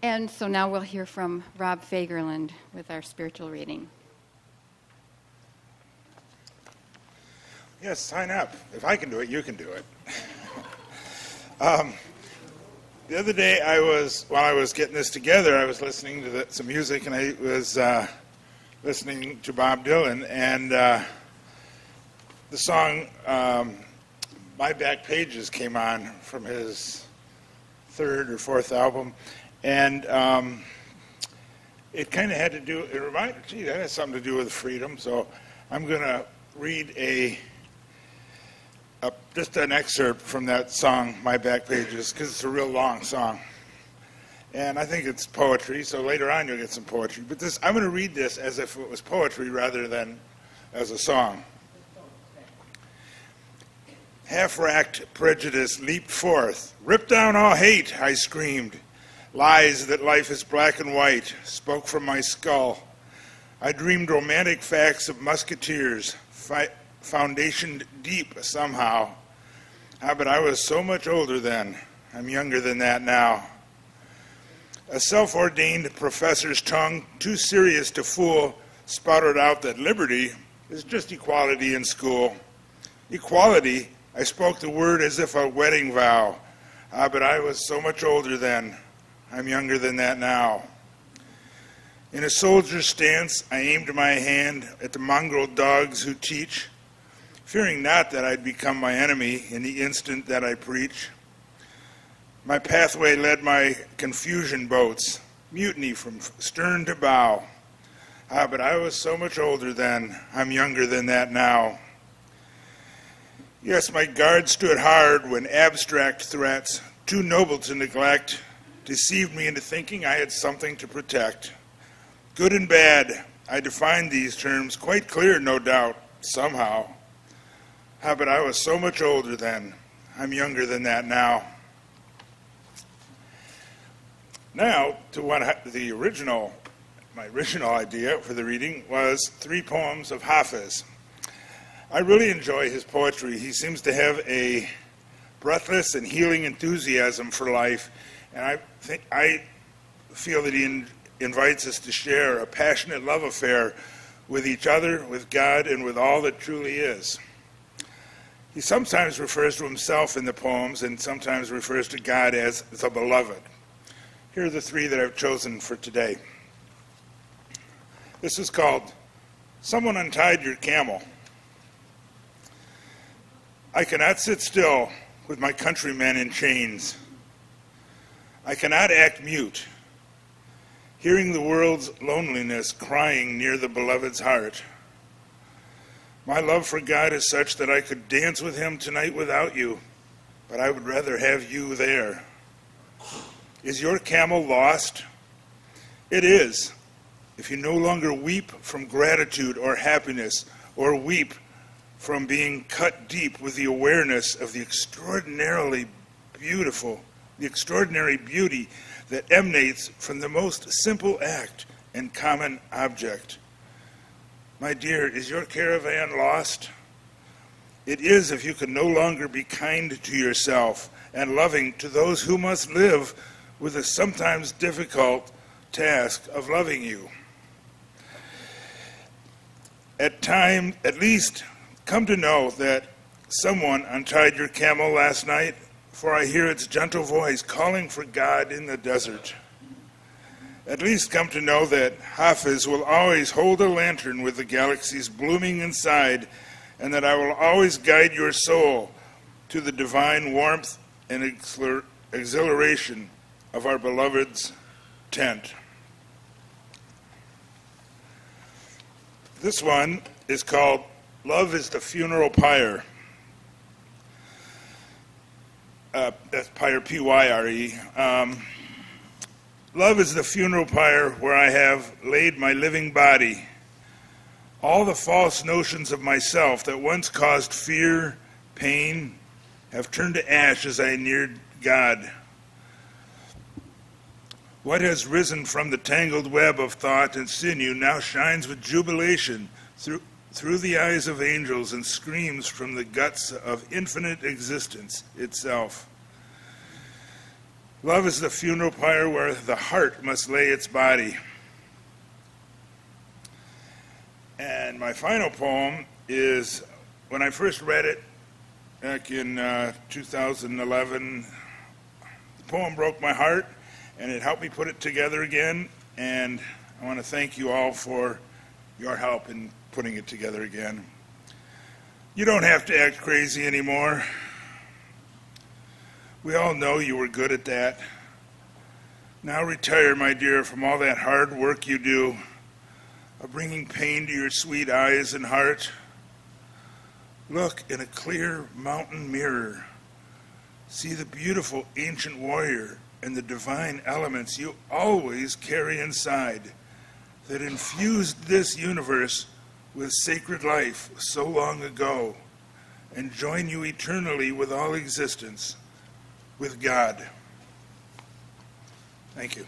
And so now we'll hear from Rob Fagerlund with our spiritual reading. Yes, sign up. If I can do it, you can do it. The other day, while I was getting this together, I was listening to some music, and I was listening to Bob Dylan, and the song My Back Pages came on from his third or fourth album, and it kind of had to do, it reminded, that has something to do with freedom, so I'm going to read just an excerpt from that song, My Back Pages, because it's a real long song. And I think it's poetry, so later on you'll get some poetry. But I'm going to read this as if it was poetry rather than as a song. Half-racked prejudice leaped forth. Rip down all hate, I screamed. Lies that life is black and white spoke from my skull. I dreamed romantic facts of musketeers, foundationed deep somehow. But I was so much older then. I'm younger than that now. A self-ordained professor's tongue, too serious to fool, spouted out that liberty is just equality in school. Equality, I spoke the word as if a wedding vow. But I was so much older then. I'm younger than that now. In a soldier's stance, I aimed my hand at the mongrel dogs who teach, fearing not that I'd become my enemy in the instant that I preach. My pathway led my confusion boats, mutiny from stern to bow. But I was so much older then, I'm younger than that now. Yes, my guard stood hard when abstract threats, too noble to neglect, deceived me into thinking I had something to protect. Good and bad, I defined these terms, quite clear, no doubt, somehow. But I was so much older then. I'm younger than that now. Now, to what my original idea for the reading was 3 poems of Hafiz. I really enjoy his poetry. He seems to have a breathless and healing enthusiasm for life, and I feel that he invites us to share a passionate love affair with each other, with God, and with all that truly is. He sometimes refers to himself in the poems and sometimes refers to God as the beloved. Here are the 3 that I've chosen for today. This is called Someone Untied Your Camel. I cannot sit still with my countrymen in chains. I cannot act mute, hearing the world's loneliness crying near the beloved's heart. My love for God is such that I could dance with him tonight without you, but I would rather have you there. Is your camel lost? It is, if you no longer weep from gratitude or happiness, or weep from being cut deep with the awareness of the extraordinary beauty that emanates from the most simple act and common object. My dear, is your caravan lost? It is if you can no longer be kind to yourself and loving to those who must live with the sometimes difficult task of loving you. At least come to know that someone untied your camel last night, for I hear its gentle voice calling for God in the desert. At least come to know that Hafiz will always hold a lantern with the galaxies blooming inside, and that I will always guide your soul to the divine warmth and exhilaration of our beloved's tent. This one is called Love is the Funeral Pyre. That's pyre, P-Y-R-E. Love is the funeral pyre where I have laid my living body. All the false notions of myself that once caused fear, pain, have turned to ash as I neared God. What has risen from the tangled web of thought and sinew now shines with jubilation through the eyes of angels and screams from the guts of infinite existence itself. Love is the funeral pyre where the heart must lay its body. And my final poem is, when I first read it back in 2011, the poem broke my heart, and it helped me put it together again, and I want to thank you all for your help in putting it together again. You don't have to act crazy anymore. We all know you were good at that. Now retire, my dear, from all that hard work you do, of bringing pain to your sweet eyes and heart. Look in a clear mountain mirror. See the beautiful ancient warrior and the divine elements you always carry inside that infused this universe with sacred life so long ago, and join you eternally with all existence, with God. Thank you.